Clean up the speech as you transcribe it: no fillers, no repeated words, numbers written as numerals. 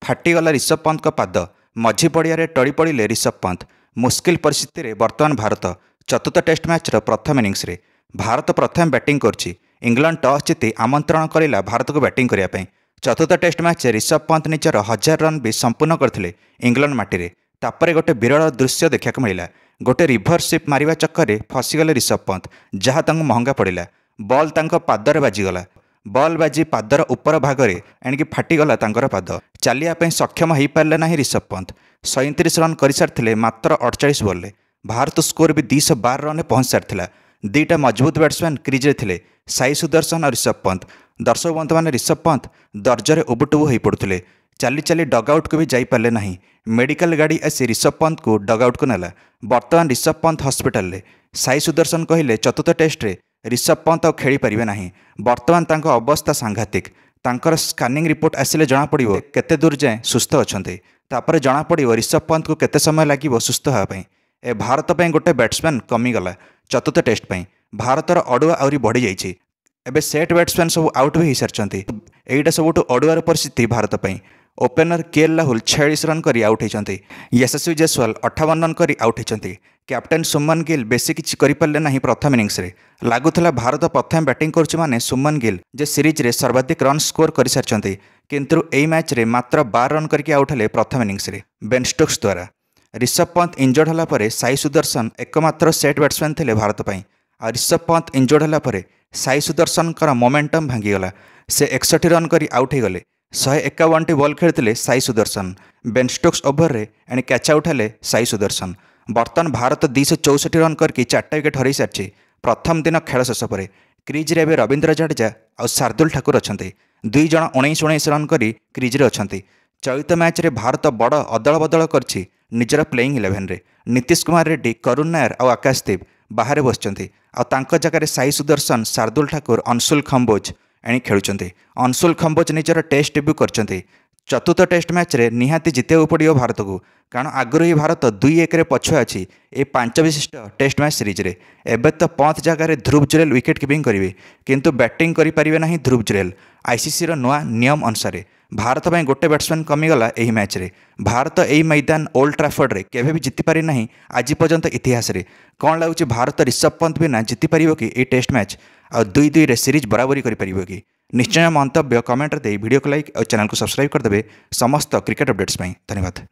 फाटीगला ऋषभ पंत का पाद मझी पड़िया टड़ी पड़े ऋषभ पंत। मुस्किल परिस्थिति रे वर्तमान भारत चतुर्थ टेस्ट मैच प्रथम इनिंग्स रे भारत प्रथम बैटिंग करछि। इंग्लैंड टॉस जीति आमंत्रण करिला भारत को बैटिंग करिया पई। चतुर्थ टेस्ट मैच ऋषभ पंत निजर 1000 रन भी संपूर्ण करथिले इंग्लैंड माटी। तापर गोटे विरल दृश्य देखा मिला। गोटे रिभरशिप मारिबा चक्कर में फसीगले ऋषभ पंत, जहाँ तांको महंगा पड़ा। बॉल तांको पादरे बाजिगला। बॉल बाजी पादर उपर भागरे एणिकी फाटीगला तांकर पाद। चलिया सक्षम हो पारे ना ऋषभ पंत। 37 रन कर सारी मात्र 48 बॉल। भारत स्कोर भी 212 रन पहुंच सारी। दुईटा मजबूत बैट्समैन क्रिज्रे थे, साई सुदर्शन और ऋषभ पंत। दर्शक बंधु मैंने ऋषभ पंत दर्जरे उबुटुबु हो पड़ुले। चली चली डगआउट को भी जापारे ना। मेडिकल गाड़ी आसी ऋषभ पंत को डगआउट को नेला। बर्तमान ऋषभ पंत हस्पिटाल। साई सुदर्शन कहले चतुर्थ टेस्ट रे ऋषभ पंत आ खेली पारिबे नाही। बर्तमान तांको अवस्था सांघातिक। तांकर स्कानिंग रिपोर्ट आसिले जना पड़िबो केते दूर जाए सुस्थ अछंते। तापर जना पड़िबो ऋषभ पंत को केते समय लागिबो सुस्थ होआ पई। ए भारत पई गोटे बैट्समैन कमी गला। चतुर्थ टेस्ट पई भारतर अडुआ आउरी बढ़ी जाइछि। एबे सेट बैट्समैन सब आउट भी हो सारछंती। एइटा सबुठु अडुआर परिस्थिति भारत पई। ओपेनर केएल राहुल 46 रन करी आउट होइछंती। यशस्वी जायसवाल 58 रन करी आउट होइछंती। कैप्टेन सुमन गिल बेसी किछि करि पारले नाही प्रथम इनिंग्स रे। लागुथला भारत प्रथम बैटिंग करछि माने सुमन गिल जे सीरीज रे सर्वाधिक रन स्कोर करि सारछंती। किंतु एई मैच रे मात्र 12 रन करके आउट हले प्रथम इनिंग्स रे बेन स्टोक्स द्वारा। ऋषभ पंत इंजर्ड होला परे साई सुदर्शन एकमात्र सेट बैट्समैन थे भारत पई। आ ऋषभ पंत इंजर्ड होला परे साई सुदर्शन कर मोमेंटम भांगीगला। से 61 रन करी आउट हो गले। 151 बॉल खेलते Sai Sudarshan. Ben Stokes over रे एणे कैच आउट हेले साई सुदर्शन। बर्तमान भारत 264 रन करके 4टा विकेट हरई सारी। प्रथम दिन खेल शेष पर क्रिज रे रविंद्र जडेजा और शार्दुल ठाकुर अच्छा। दुई जन 19-19 रन करी क्रिज रे अच्छा। चलित मैच रे भारत बड़ अदल बदल करछि निजर प्लेइंग 11 रे। नीतीश कुमार रेड्डी, करुण नायर और आकाशदीप बाहर बसचंती। जगह साई सुदर्शन, शार्दुल ठाकुर, अंशुल खम्बोज एणी खेलुचंती। अंशुल खम्बोज निजर टेस्ट डेब्यू करचंती। चतुर्थ टेस्ट मैच रे निहाती जितेको पड़ो भारत को, कारण आगु ही भारत 2-1 रे पछुआ अछि ए 5 विशिष्ट टेस्ट मैच सीरीज रे। एबे तो पंत जगह ध्रुव जुरेल विकेट कीपिंग करेंगे, किंतु बैटिंग करि परिबे नाही ध्रुव जुरेल। आईसीसी रो नुआ नियम अनुसार भारत में गोटे बैट्समैन कमीगला यही मैच रे। भारत यही मैदान ओल्ड ट्राफोर्ड रे केबे भी जीति पारि नाही आज पर्यंत इतिहास रे। कौन लगुच भारत ऋषभ पंत बिना जीति पारिबो कि ए टेस्ट मैच आ 2-2 रे सीरीज बराबरी करि पारिबो कि? निश्चय मंतव्य कमेंट दे वीडियो को लाइक और चैनल को सब्सक्राइब करदेवे। समस्त क्रिकेट अपडेट्स में धन्यवाद।